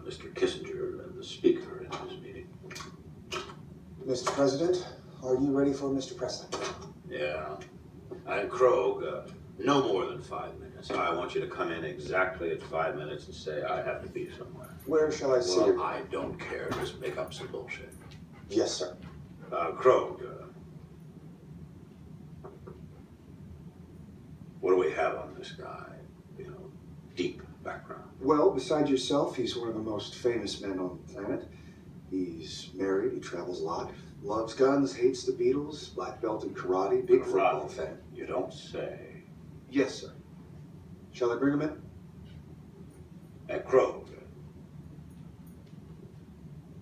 Mr. Kissinger and the speaker in this meeting. Mr. President, are you ready for Mr. President? Yeah. And Krog, no more than 5 minutes. I want you to come in exactly at 5 minutes and say I have to be somewhere. Where shall I see you? I don't care. Just make up some bullshit. Yes, sir. Krog, what do we have on this guy? You know, deep background. Well, besides yourself, he's one of the most famous men on the planet. He's married, he travels a lot, loves guns, hates the Beatles, black belt in karate, big football fan. You don't say. Yes, sir. Shall I bring him in? At Krog,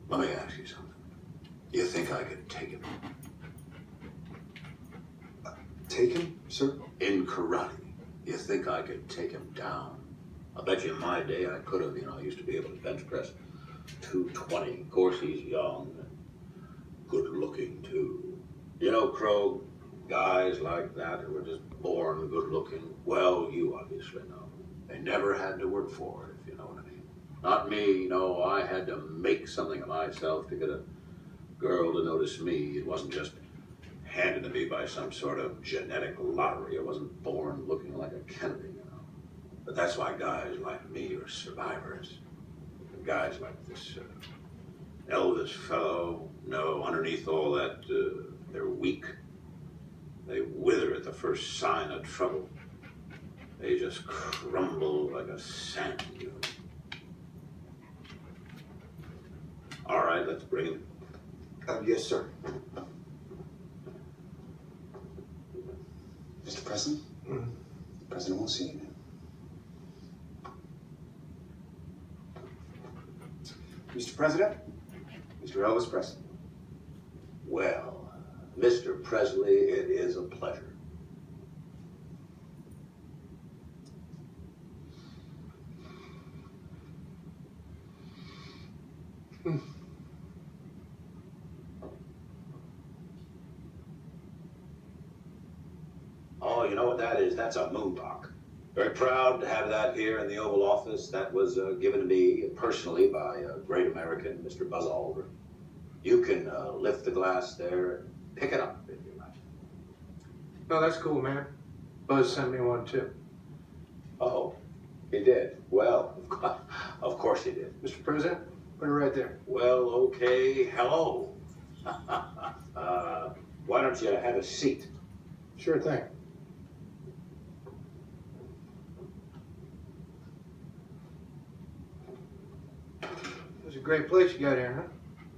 let me ask you something. You think I could take him? Take him, sir? In karate, you think I could take him down? I bet you in my day I could have, I used to be able to bench press 220. Of course, he's young and good looking too. You know, Krog, guys like that who were just born good looking, well, you obviously know. They never had to work for it, if you know what I mean. Not me, no, I had to make something of myself to get a girl to notice me. It wasn't just handed to me by some sort of genetic lottery. I wasn't born looking like a Kennedy, But that's why guys like me are survivors. Guys like this Elvis fellow, no, underneath all that, they're weak. They wither at the first sign of trouble. They just crumble like a sand dune. All right, let's bring him. Yes, sir. Mr. President? Mm-hmm. The President won't see you now. Mr. President? Mr. Elvis Presley. Well, Mr. Presley, it is a pleasure. Oh, you know what that is? That's a moonrock. Very proud to have that here in the Oval Office. That was given to me personally by a great American, Mr. Buzz Aldrin. You can lift the glass there and pick it up if you like. No, that's cool, man. Buzz sent me one too. Oh, he did? Well, of course he did. Mr. President, put it right there. Well, okay. Hello. Why don't you have a seat? Sure thing. It's a great place you got here, huh?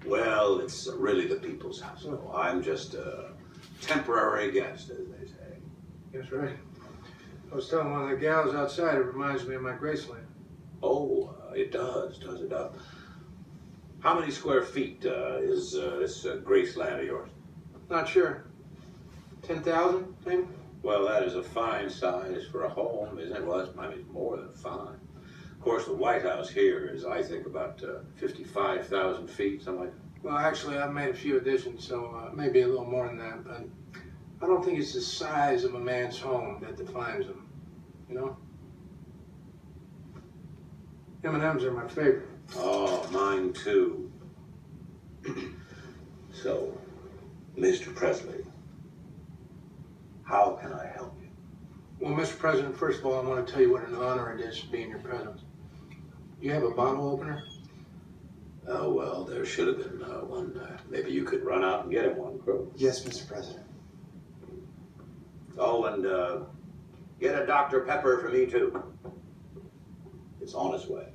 Well, it's really the people's house. So I'm just a temporary guest, as they say. That's right. I was telling one of the gals outside, it reminds me of my Graceland. Oh, it does it? How many square feet is this Graceland of yours? Not sure. 10,000, maybe? Well, that is a fine size for a home, isn't it? Well, it's more than fine. Of course, the White House here is, I think, about 55,000 feet, something like that. Well, actually, I've made a few additions, so maybe a little more than that, but I don't think it's the size of a man's home that defines him, you know? M&M's are my favorite. Oh, mine too. So, Mr. Presley, how can I help you? Well, Mr. President, first of all, I want to tell you what an honor it is to be in your presence. You have a bottle opener? Oh, well, there should have been one. Maybe you could run out and get him one, Crow. Yes, Mr. President. Oh, and get a Dr. Pepper for me, too. It's on its way.